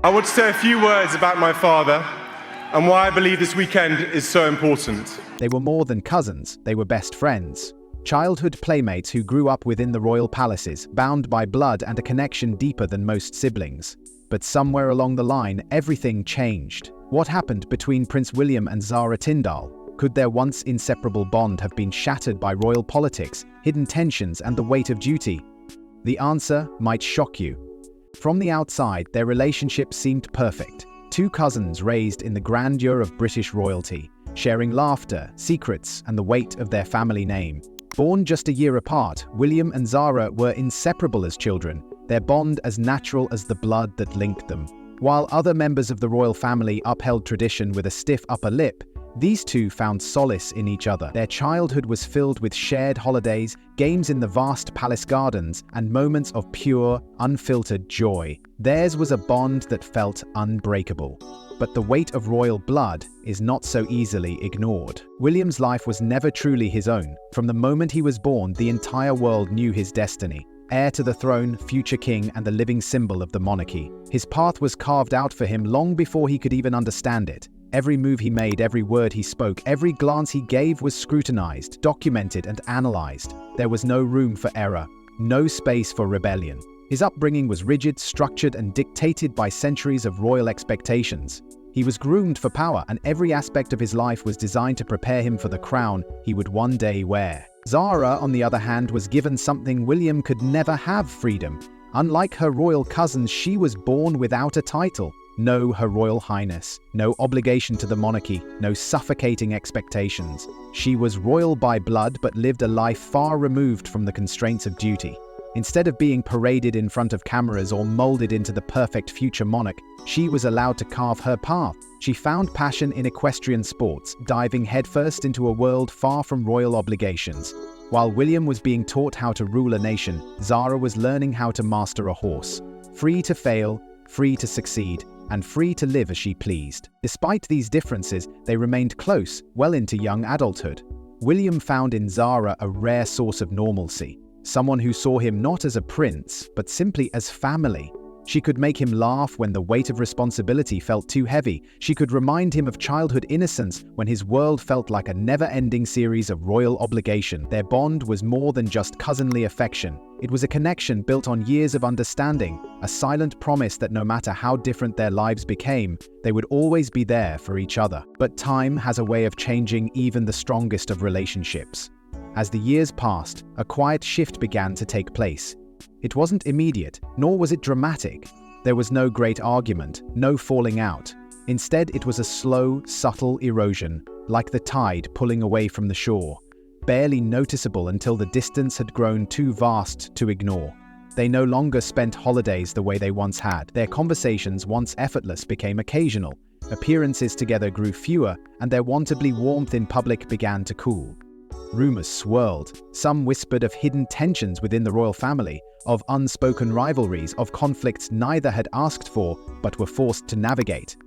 I want to say a few words about my father and why I believe this weekend is so important. They were more than cousins, they were best friends. Childhood playmates who grew up within the royal palaces, bound by blood and a connection deeper than most siblings. But somewhere along the line, everything changed. What happened between Prince William and Zara Tindall? Could their once inseparable bond have been shattered by royal politics, hidden tensions, and the weight of duty? The answer might shock you. From the outside, their relationship seemed perfect. Two cousins raised in the grandeur of British royalty, sharing laughter, secrets, and the weight of their family name. Born just a year apart, William and Zara were inseparable as children, their bond as natural as the blood that linked them. While other members of the royal family upheld tradition with a stiff upper lip, these two found solace in each other. Their childhood was filled with shared holidays, games in the vast palace gardens, and moments of pure, unfiltered joy. Theirs was a bond that felt unbreakable. But the weight of royal blood is not so easily ignored. William's life was never truly his own. From the moment he was born, the entire world knew his destiny. Heir to the throne, future king, and the living symbol of the monarchy. His path was carved out for him long before he could even understand it. Every move he made, every word he spoke, every glance he gave was scrutinized, documented, and analyzed. There was no room for error, no space for rebellion. His upbringing was rigid, structured, and dictated by centuries of royal expectations. He was groomed for power, and every aspect of his life was designed to prepare him for the crown he would one day wear. Zara, on the other hand, was given something William could never have: freedom. Unlike her royal cousins, she was born without a title. No Her Royal Highness, no obligation to the monarchy, no suffocating expectations. She was royal by blood but lived a life far removed from the constraints of duty. Instead of being paraded in front of cameras or molded into the perfect future monarch, she was allowed to carve her path. She found passion in equestrian sports, diving headfirst into a world far from royal obligations. While William was being taught how to rule a nation, Zara was learning how to master a horse. Free to fail, free to succeed, and free to live as she pleased. Despite these differences, they remained close well into young adulthood. William found in Zara a rare source of normalcy, someone who saw him not as a prince, but simply as family. She could make him laugh when the weight of responsibility felt too heavy. She could remind him of childhood innocence when his world felt like a never-ending series of royal obligation. Their bond was more than just cousinly affection. It was a connection built on years of understanding, a silent promise that no matter how different their lives became, they would always be there for each other. But time has a way of changing even the strongest of relationships. As the years passed, a quiet shift began to take place. It wasn't immediate, nor was it dramatic. There was no great argument, no falling out. Instead, it was a slow, subtle erosion, like the tide pulling away from the shore, barely noticeable until the distance had grown too vast to ignore. They no longer spent holidays the way they once had. Their conversations, once effortless, became occasional. Appearances together grew fewer, and their wantably warmth in public began to cool. Rumors swirled. Some whispered of hidden tensions within the royal family, of unspoken rivalries, of conflicts neither had asked for but were forced to navigate.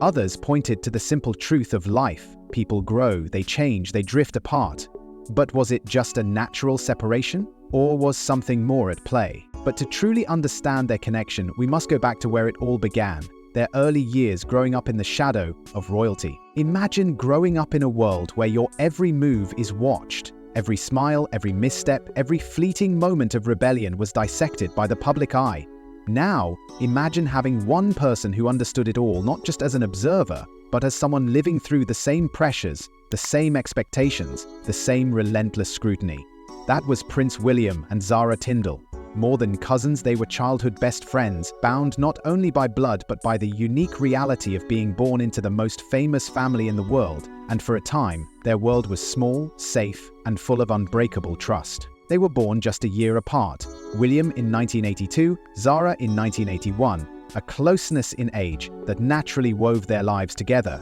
Others pointed to the simple truth of life. People grow, they change, they drift apart. But was it just a natural separation? Or was something more at play? But to truly understand their connection, we must go back to where it all began. Their early years growing up in the shadow of royalty. Imagine growing up in a world where your every move is watched. Every smile, every misstep, every fleeting moment of rebellion was dissected by the public eye. Now, imagine having one person who understood it all, not just as an observer, but as someone living through the same pressures, the same expectations, the same relentless scrutiny. That was Prince William and Zara Tindall. More than cousins, they were childhood best friends, bound not only by blood but by the unique reality of being born into the most famous family in the world, and for a time, their world was small, safe, and full of unbreakable trust. They were born just a year apart, William in 1982, Zara in 1981, a closeness in age that naturally wove their lives together.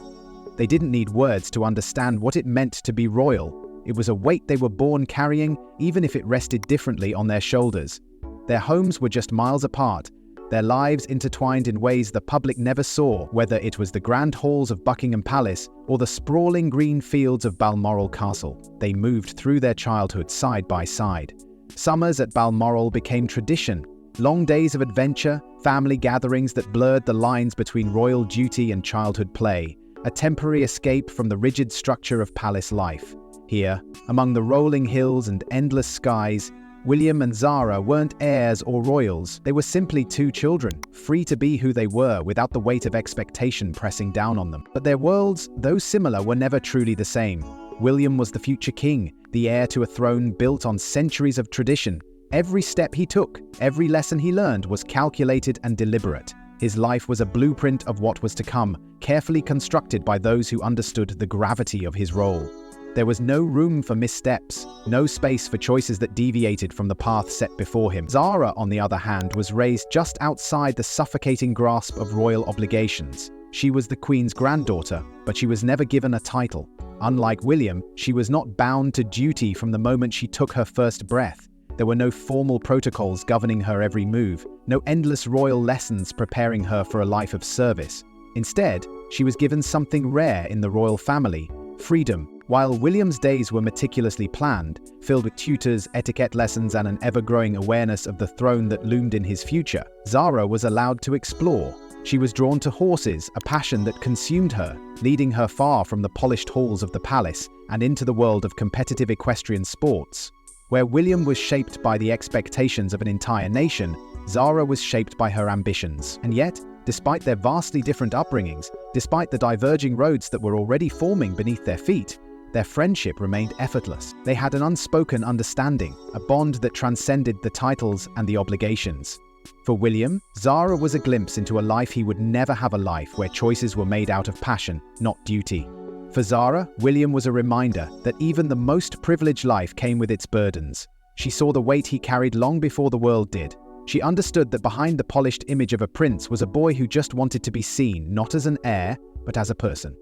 They didn't need words to understand what it meant to be royal. It was a weight they were born carrying, even if it rested differently on their shoulders. Their homes were just miles apart, their lives intertwined in ways the public never saw, whether it was the grand halls of Buckingham Palace or the sprawling green fields of Balmoral Castle. They moved through their childhood side by side. Summers at Balmoral became tradition. Long days of adventure, family gatherings that blurred the lines between royal duty and childhood play, a temporary escape from the rigid structure of palace life. Here, among the rolling hills and endless skies, William and Zara weren't heirs or royals. They were simply two children, free to be who they were without the weight of expectation pressing down on them. But their worlds, though similar, were never truly the same. William was the future king, the heir to a throne built on centuries of tradition. Every step he took, every lesson he learned was calculated and deliberate. His life was a blueprint of what was to come, carefully constructed by those who understood the gravity of his role. There was no room for missteps, no space for choices that deviated from the path set before him. Zara, on the other hand, was raised just outside the suffocating grasp of royal obligations. She was the queen's granddaughter, but she was never given a title. Unlike William, she was not bound to duty from the moment she took her first breath. There were no formal protocols governing her every move, no endless royal lessons preparing her for a life of service. Instead, she was given something rare in the royal family: freedom. While William's days were meticulously planned, filled with tutors, etiquette lessons, and an ever-growing awareness of the throne that loomed in his future, Zara was allowed to explore. She was drawn to horses, a passion that consumed her, leading her far from the polished halls of the palace and into the world of competitive equestrian sports. Where William was shaped by the expectations of an entire nation, Zara was shaped by her ambitions. And yet, despite their vastly different upbringings, despite the diverging roads that were already forming beneath their feet, their friendship remained effortless. They had an unspoken understanding, a bond that transcended the titles and the obligations. For William, Zara was a glimpse into a life he would never have, a life where choices were made out of passion, not duty. For Zara, William was a reminder that even the most privileged life came with its burdens. She saw the weight he carried long before the world did. She understood that behind the polished image of a prince was a boy who just wanted to be seen, not as an heir, but as a person.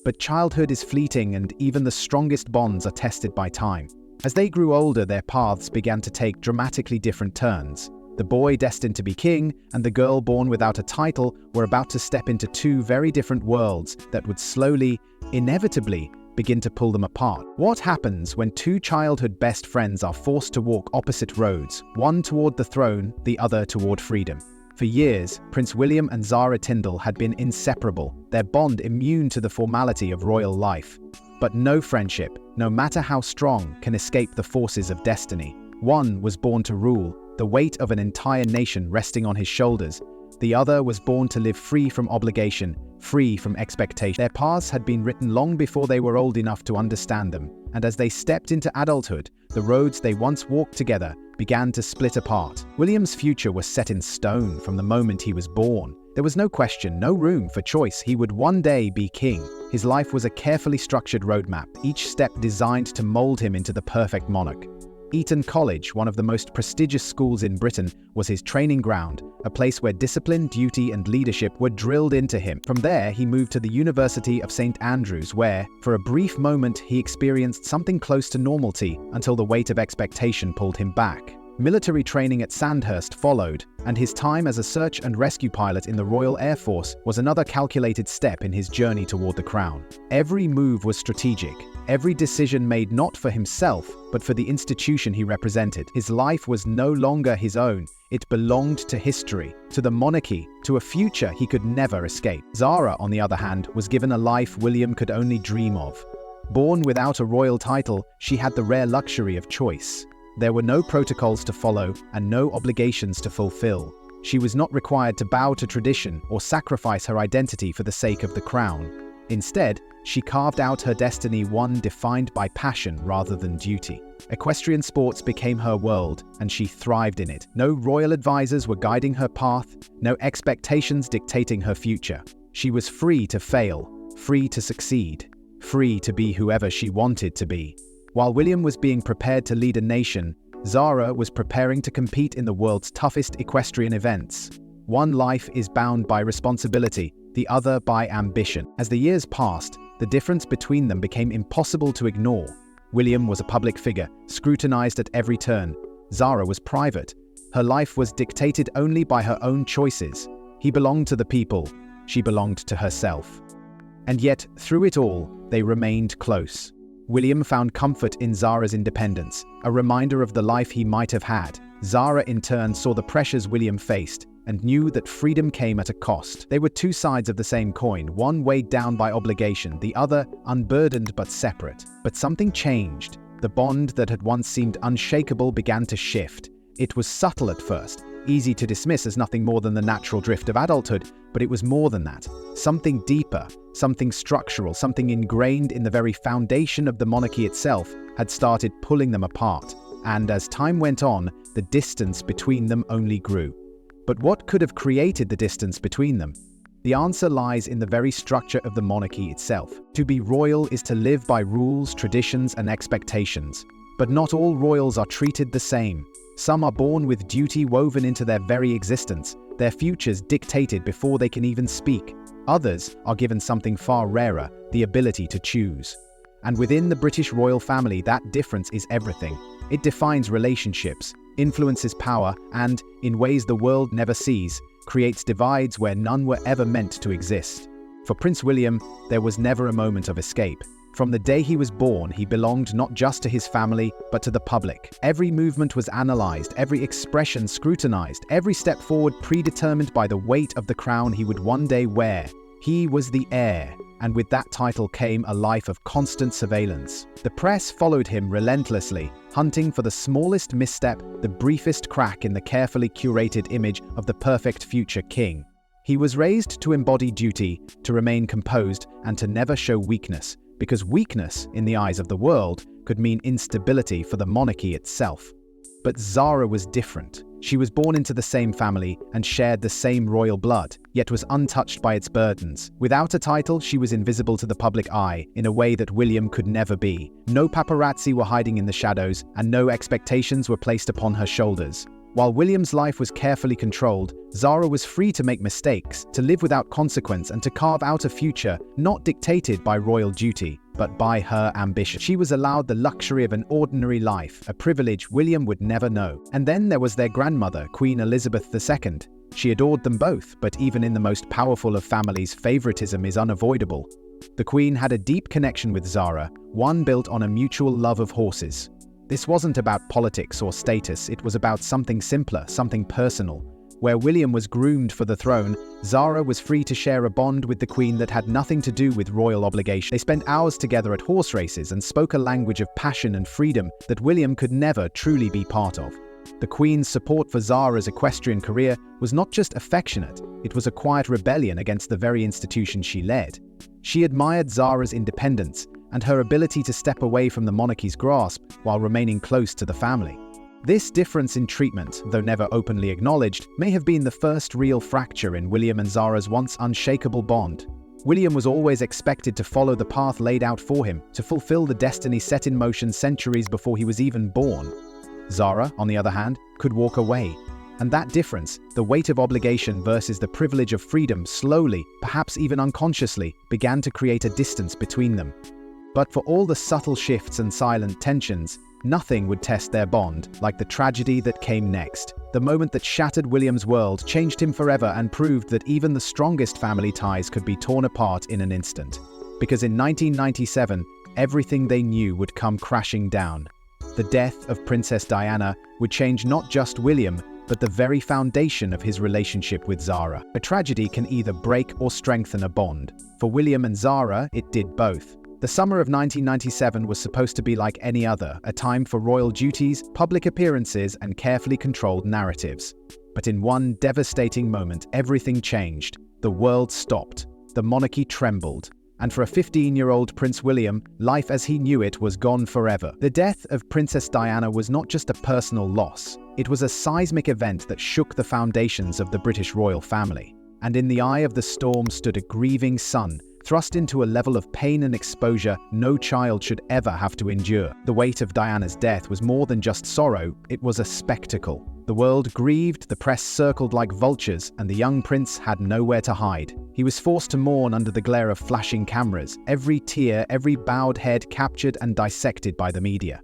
But childhood is fleeting, and even the strongest bonds are tested by time. As they grew older, their paths began to take dramatically different turns. The boy destined to be king and the girl born without a title were about to step into two very different worlds that would slowly, inevitably, begin to pull them apart. What happens when two childhood best friends are forced to walk opposite roads, one toward the throne, the other toward freedom? For years, Prince William and Zara Tindall had been inseparable, their bond immune to the formality of royal life. But no friendship, no matter how strong, can escape the forces of destiny. One was born to rule, the weight of an entire nation resting on his shoulders. The other was born to live free from obligation, free from expectation. Their paths had been written long before they were old enough to understand them, and as they stepped into adulthood, the roads they once walked together began to split apart. William's future was set in stone from the moment he was born. There was no question, no room for choice. He would one day be king. His life was a carefully structured roadmap, each step designed to mold him into the perfect monarch. Eton College, one of the most prestigious schools in Britain, was his training ground, a place where discipline, duty, and leadership were drilled into him. From there, he moved to the University of St. Andrews, where, for a brief moment, he experienced something close to normalcy until the weight of expectation pulled him back. Military training at Sandhurst followed, and his time as a search and rescue pilot in the Royal Air Force was another calculated step in his journey toward the crown. Every move was strategic, every decision made not for himself, but for the institution he represented. His life was no longer his own. It belonged to history, to the monarchy, to a future he could never escape. Zara, on the other hand, was given a life William could only dream of. Born without a royal title, she had the rare luxury of choice. There were no protocols to follow and no obligations to fulfill. She was not required to bow to tradition or sacrifice her identity for the sake of the crown. Instead, she carved out her destiny, one defined by passion rather than duty. Equestrian sports became her world, and she thrived in it. No royal advisors were guiding her path, no expectations dictating her future. She was free to fail, free to succeed, free to be whoever she wanted to be. While William was being prepared to lead a nation, Zara was preparing to compete in the world's toughest equestrian events. One life is bound by responsibility, the other by ambition. As the years passed, the difference between them became impossible to ignore. William was a public figure, scrutinized at every turn. Zara was private. Her life was dictated only by her own choices. He belonged to the people. She belonged to herself. And yet, through it all, they remained close. William found comfort in Zara's independence, a reminder of the life he might have had. Zara in turn saw the pressures William faced and knew that freedom came at a cost. They were two sides of the same coin, one weighed down by obligation, the other unburdened but separate. But something changed. The bond that had once seemed unshakable began to shift. It was subtle at first, easy to dismiss as nothing more than the natural drift of adulthood, but it was more than that. Something deeper, something structural, something ingrained in the very foundation of the monarchy itself had started pulling them apart. And as time went on, the distance between them only grew. But what could have created the distance between them? The answer lies in the very structure of the monarchy itself. To be royal is to live by rules, traditions, and expectations. But not all royals are treated the same. Some are born with duty woven into their very existence, their futures dictated before they can even speak. Others are given something far rarer, the ability to choose. And within the British royal family, that difference is everything. It defines relationships, influences power, and, in ways the world never sees, creates divides where none were ever meant to exist. For Prince William, there was never a moment of escape. From the day he was born, he belonged not just to his family, but to the public. Every movement was analyzed, every expression scrutinized, every step forward predetermined by the weight of the crown he would one day wear. He was the heir, and with that title came a life of constant surveillance. The press followed him relentlessly, hunting for the smallest misstep, the briefest crack in the carefully curated image of the perfect future king. He was raised to embody duty, to remain composed, and to never show weakness, because weakness, in the eyes of the world, could mean instability for the monarchy itself. But Zara was different. She was born into the same family and shared the same royal blood, yet was untouched by its burdens. Without a title, she was invisible to the public eye in a way that William could never be. No paparazzi were hiding in the shadows, and no expectations were placed upon her shoulders. While William's life was carefully controlled, Zara was free to make mistakes, to live without consequence, and to carve out a future not dictated by royal duty, but by her ambition. She was allowed the luxury of an ordinary life, a privilege William would never know. And then there was their grandmother, Queen Elizabeth II. She adored them both, but even in the most powerful of families, favoritism is unavoidable. The Queen had a deep connection with Zara, one built on a mutual love of horses. This wasn't about politics or status, it was about something simpler, something personal. Where William was groomed for the throne, Zara was free to share a bond with the Queen that had nothing to do with royal obligation. They spent hours together at horse races and spoke a language of passion and freedom that William could never truly be part of. The Queen's support for Zara's equestrian career was not just affectionate, it was a quiet rebellion against the very institution she led. She admired Zara's independence and her ability to step away from the monarchy's grasp while remaining close to the family. This difference in treatment, though never openly acknowledged, may have been the first real fracture in William and Zara's once unshakable bond. William was always expected to follow the path laid out for him, to fulfill the destiny set in motion centuries before he was even born. Zara, on the other hand, could walk away. And that difference, the weight of obligation versus the privilege of freedom, slowly, perhaps even unconsciously, began to create a distance between them. But for all the subtle shifts and silent tensions, nothing would test their bond like the tragedy that came next. The moment that shattered William's world, changed him forever, and proved that even the strongest family ties could be torn apart in an instant. Because in 1997, everything they knew would come crashing down. The death of Princess Diana would change not just William, but the very foundation of his relationship with Zara. A tragedy can either break or strengthen a bond. For William and Zara, it did both. The summer of 1997 was supposed to be like any other, a time for royal duties, public appearances, and carefully controlled narratives. But in one devastating moment, everything changed. The world stopped. The monarchy trembled. And for a 15-year-old Prince William, life as he knew it was gone forever. The death of Princess Diana was not just a personal loss. It was a seismic event that shook the foundations of the British royal family. And in the eye of the storm stood a grieving son, thrust into a level of pain and exposure no child should ever have to endure. The weight of Diana's death was more than just sorrow, it was a spectacle. The world grieved, the press circled like vultures, and the young prince had nowhere to hide. He was forced to mourn under the glare of flashing cameras, every tear, every bowed head captured and dissected by the media.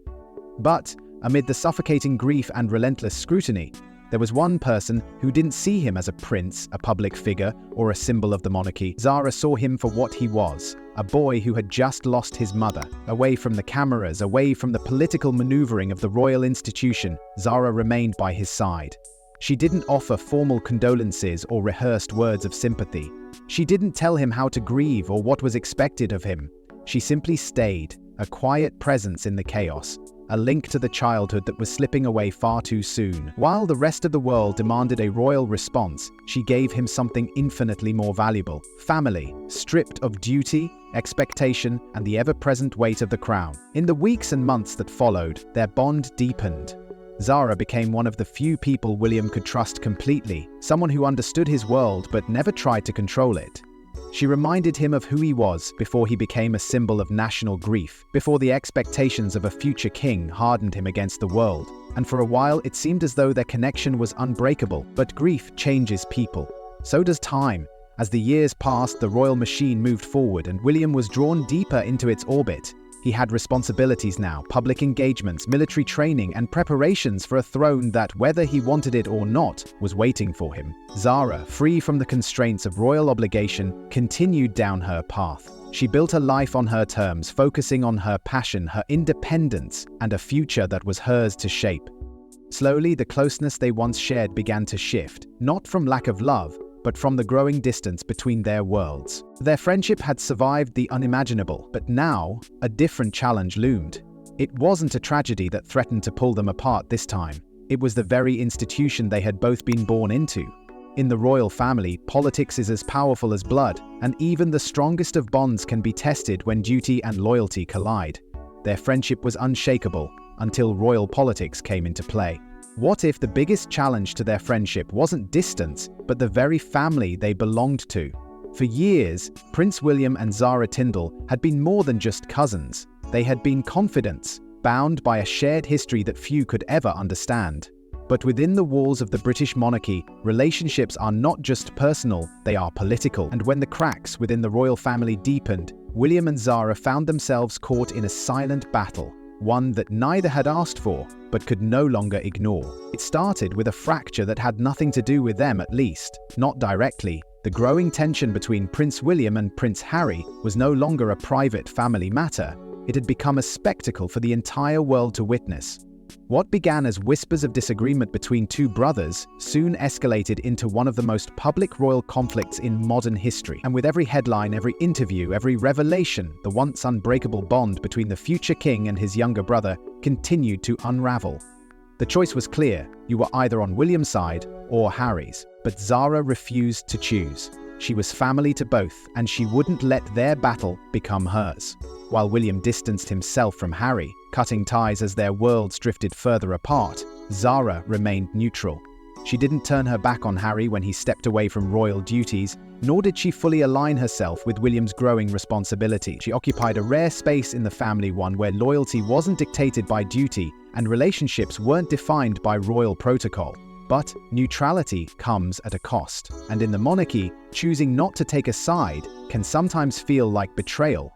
But, amid the suffocating grief and relentless scrutiny, There was one person who didn't see him as a prince, a public figure, or a symbol of the monarchy. Zara saw him for what he was, a boy who had just lost his mother. Away from the cameras, away from the political maneuvering of the royal institution, Zara remained by his side. She didn't offer formal condolences or rehearsed words of sympathy. She didn't tell him how to grieve or what was expected of him. She simply stayed, a quiet presence in the chaos, a link to the childhood that was slipping away far too soon. While the rest of the world demanded a royal response, she gave him something infinitely more valuable: family, stripped of duty, expectation, and the ever-present weight of the crown. In the weeks and months that followed, their bond deepened. Zara became one of the few people William could trust completely, someone who understood his world but never tried to control it. She reminded him of who he was before he became a symbol of national grief, before the expectations of a future king hardened him against the world. And for a while it seemed as though their connection was unbreakable. But grief changes people. So does time. As the years passed, the royal machine moved forward and William was drawn deeper into its orbit. He had responsibilities now, public engagements, military training, and preparations for a throne that, whether he wanted it or not, was waiting for him. Zara, free from the constraints of royal obligation, continued down her path. She built a life on her terms, focusing on her passion, her independence, and a future that was hers to shape. Slowly, the closeness they once shared began to shift, not from lack of love, but from the growing distance between their worlds. Their friendship had survived the unimaginable, but now, a different challenge loomed. It wasn't a tragedy that threatened to pull them apart this time. It was the very institution they had both been born into. In the royal family, politics is as powerful as blood, and even the strongest of bonds can be tested when duty and loyalty collide. Their friendship was unshakable, until royal politics came into play. What if the biggest challenge to their friendship wasn't distance, but the very family they belonged to? For years, Prince William and Zara Tindall had been more than just cousins. They had been confidants, bound by a shared history that few could ever understand. But within the walls of the British monarchy, relationships are not just personal, they are political. And when the cracks within the royal family deepened, William and Zara found themselves caught in a silent battle. One that neither had asked for, but could no longer ignore. It started with a fracture that had nothing to do with them, at least, not directly. The growing tension between Prince William and Prince Harry was no longer a private family matter. It had become a spectacle for the entire world to witness. What began as whispers of disagreement between two brothers soon escalated into one of the most public royal conflicts in modern history. And with every headline, every interview, every revelation, the once unbreakable bond between the future king and his younger brother continued to unravel. The choice was clear: you were either on William's side or Harry's. But Zara refused to choose. She was family to both, and she wouldn't let their battle become hers. While William distanced himself from Harry, cutting ties as their worlds drifted further apart, Zara remained neutral. She didn't turn her back on Harry when he stepped away from royal duties, nor did she fully align herself with William's growing responsibility. She occupied a rare space in the family, one where loyalty wasn't dictated by duty and relationships weren't defined by royal protocol. But neutrality comes at a cost, and in the monarchy, choosing not to take a side can sometimes feel like betrayal.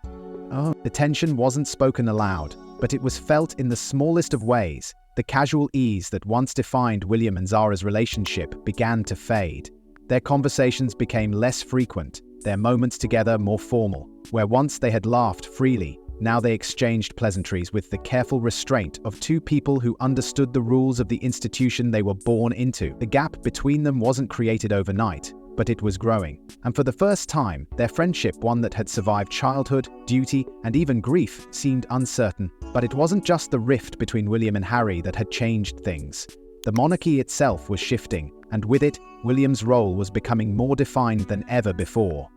The tension wasn't spoken aloud, but it was felt in the smallest of ways. The casual ease that once defined William and Zara's relationship began to fade. Their conversations became less frequent, their moments together more formal. Where once they had laughed freely, now they exchanged pleasantries with the careful restraint of two people who understood the rules of the institution they were born into. The gap between them wasn't created overnight, but it was growing. And for the first time, their friendship, one that had survived childhood, duty, and even grief, seemed uncertain. But it wasn't just the rift between William and Harry that had changed things. The monarchy itself was shifting, and with it, William's role was becoming more defined than ever before.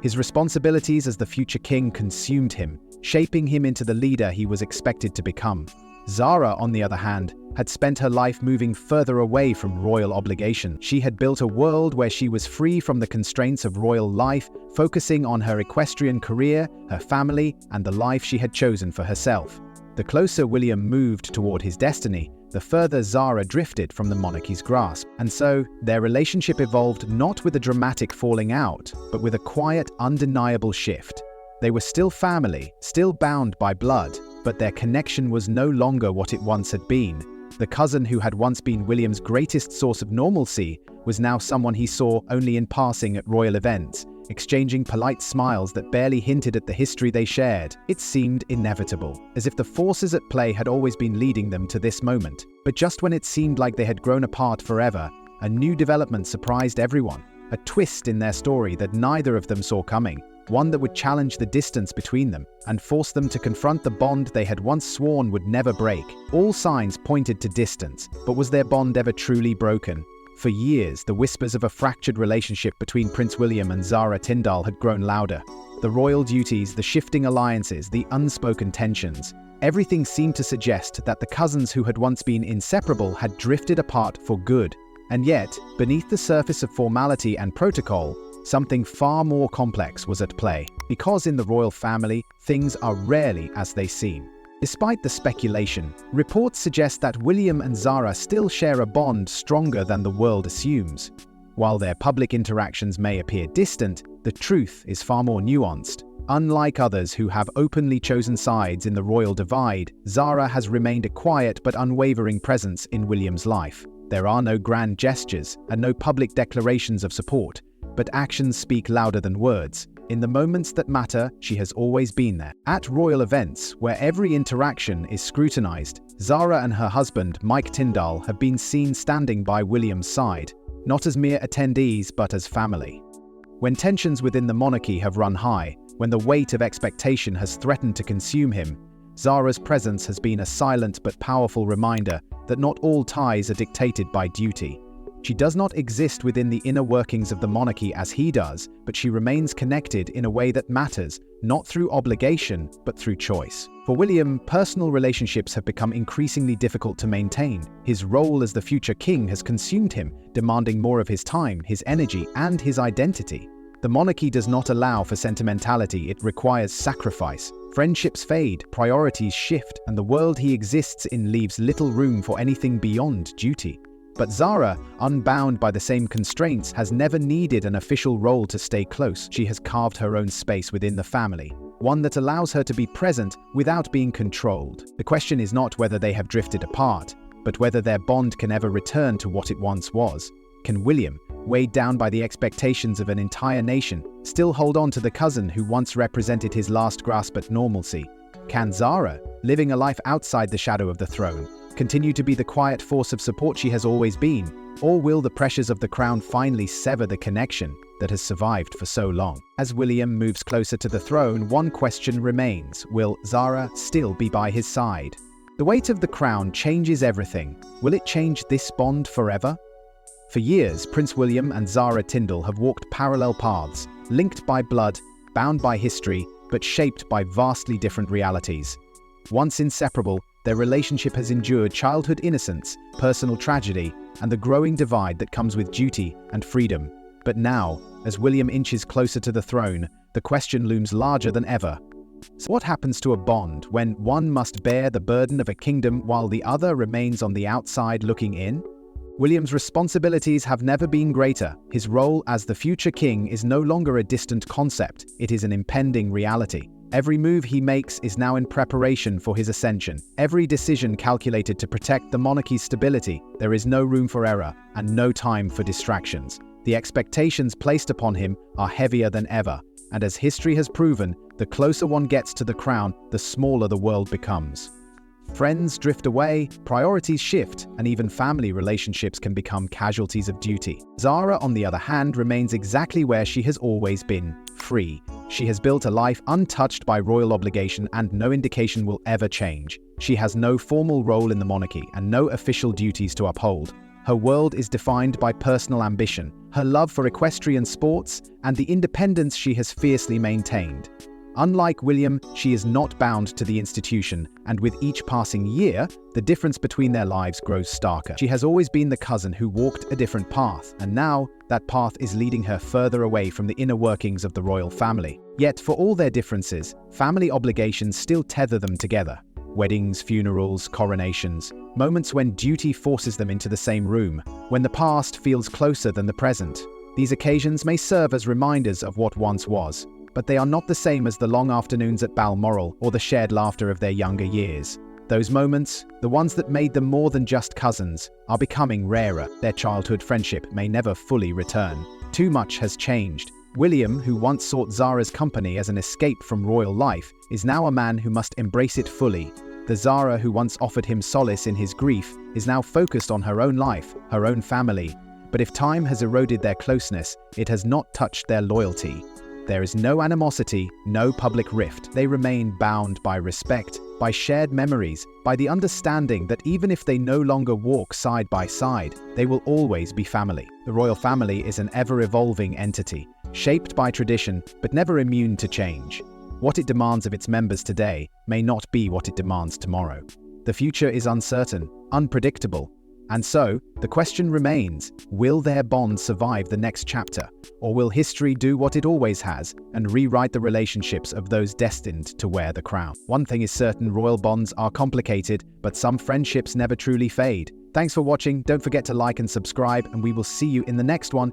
His responsibilities as the future king consumed him, shaping him into the leader he was expected to become. Zara, on the other hand, had spent her life moving further away from royal obligation. She had built a world where she was free from the constraints of royal life, focusing on her equestrian career, her family, and the life she had chosen for herself. The closer William moved toward his destiny, the further Zara drifted from the monarchy's grasp. And so, their relationship evolved not with a dramatic falling out, but with a quiet, undeniable shift. They were still family, still bound by blood, but their connection was no longer what it once had been. The cousin who had once been William's greatest source of normalcy was now someone he saw only in passing at royal events, exchanging polite smiles that barely hinted at the history they shared. It seemed inevitable, as if the forces at play had always been leading them to this moment. But just when it seemed like they had grown apart forever, a new development surprised everyone. A twist in their story that neither of them saw coming. One that would challenge the distance between them and force them to confront the bond they had once sworn would never break. All signs pointed to distance, but was their bond ever truly broken? For years, the whispers of a fractured relationship between Prince William and Zara Tindall had grown louder. The royal duties, the shifting alliances, the unspoken tensions. Everything seemed to suggest that the cousins who had once been inseparable had drifted apart for good. And yet, beneath the surface of formality and protocol, something far more complex was at play. Because in the royal family, things are rarely as they seem. Despite the speculation, reports suggest that William and Zara still share a bond stronger than the world assumes. While their public interactions may appear distant, the truth is far more nuanced. Unlike others who have openly chosen sides in the royal divide, Zara has remained a quiet but unwavering presence in William's life. There are no grand gestures and no public declarations of support, but actions speak louder than words. In the moments that matter, she has always been there. At royal events, where every interaction is scrutinized, Zara and her husband, Mike Tindall, have been seen standing by William's side, not as mere attendees but as family. When tensions within the monarchy have run high, when the weight of expectation has threatened to consume him, Zara's presence has been a silent but powerful reminder that not all ties are dictated by duty. She does not exist within the inner workings of the monarchy as he does, but she remains connected in a way that matters, not through obligation, but through choice. For William, personal relationships have become increasingly difficult to maintain. His role as the future king has consumed him, demanding more of his time, his energy, and his identity. The monarchy does not allow for sentimentality, it requires sacrifice. Friendships fade, priorities shift, and the world he exists in leaves little room for anything beyond duty. But Zara, unbound by the same constraints, has never needed an official role to stay close. She has carved her own space within the family, one that allows her to be present without being controlled. The question is not whether they have drifted apart, but whether their bond can ever return to what it once was. Can William, weighed down by the expectations of an entire nation, still hold on to the cousin who once represented his last grasp at normalcy? Can Zara, living a life outside the shadow of the throne, continue to be the quiet force of support she has always been? Or will the pressures of the crown finally sever the connection that has survived for so long? As William moves closer to the throne, one question remains: will Zara still be by his side? The weight of the crown changes everything. Will it change this bond forever? For years, Prince William and Zara Tindall have walked parallel paths, linked by blood, bound by history, but shaped by vastly different realities. Once inseparable, their relationship has endured childhood innocence, personal tragedy, and the growing divide that comes with duty and freedom. But now, as William inches closer to the throne, the question looms larger than ever. So what happens to a bond when one must bear the burden of a kingdom while the other remains on the outside looking in? William's responsibilities have never been greater. His role as the future king is no longer a distant concept, it is an impending reality. Every move he makes is now in preparation for his ascension. Every decision calculated to protect the monarchy's stability. There is no room for error and no time for distractions. The expectations placed upon him are heavier than ever, and as history has proven, the closer one gets to the crown, the smaller the world becomes. Friends drift away, priorities shift, and even family relationships can become casualties of duty. Zara, on the other hand, remains exactly where she has always been: free. She has built a life untouched by royal obligation, and no indication will ever change. She has no formal role in the monarchy and no official duties to uphold. Her world is defined by personal ambition, her love for equestrian sports, and the independence she has fiercely maintained. Unlike William, she is not bound to the institution, and with each passing year, the difference between their lives grows starker. She has always been the cousin who walked a different path, and now that path is leading her further away from the inner workings of the royal family. Yet, for all their differences, family obligations still tether them together. Weddings, funerals, coronations, moments when duty forces them into the same room, when the past feels closer than the present. These occasions may serve as reminders of what once was, but they are not the same as the long afternoons at Balmoral or the shared laughter of their younger years. Those moments, the ones that made them more than just cousins, are becoming rarer. Their childhood friendship may never fully return. Too much has changed. William, who once sought Zara's company as an escape from royal life, is now a man who must embrace it fully. The Zara who once offered him solace in his grief is now focused on her own life, her own family. But if time has eroded their closeness, it has not touched their loyalty. There is no animosity, no public rift. They remain bound by respect, by shared memories, by the understanding that even if they no longer walk side by side, they will always be family. The royal family is an ever-evolving entity, shaped by tradition, but never immune to change. What it demands of its members today may not be what it demands tomorrow. The future is uncertain, unpredictable, and so, the question remains, will their bond survive the next chapter? Or will history do what it always has and rewrite the relationships of those destined to wear the crown? One thing is certain, royal bonds are complicated, but some friendships never truly fade. Thanks for watching, don't forget to like and subscribe, and we will see you in the next one.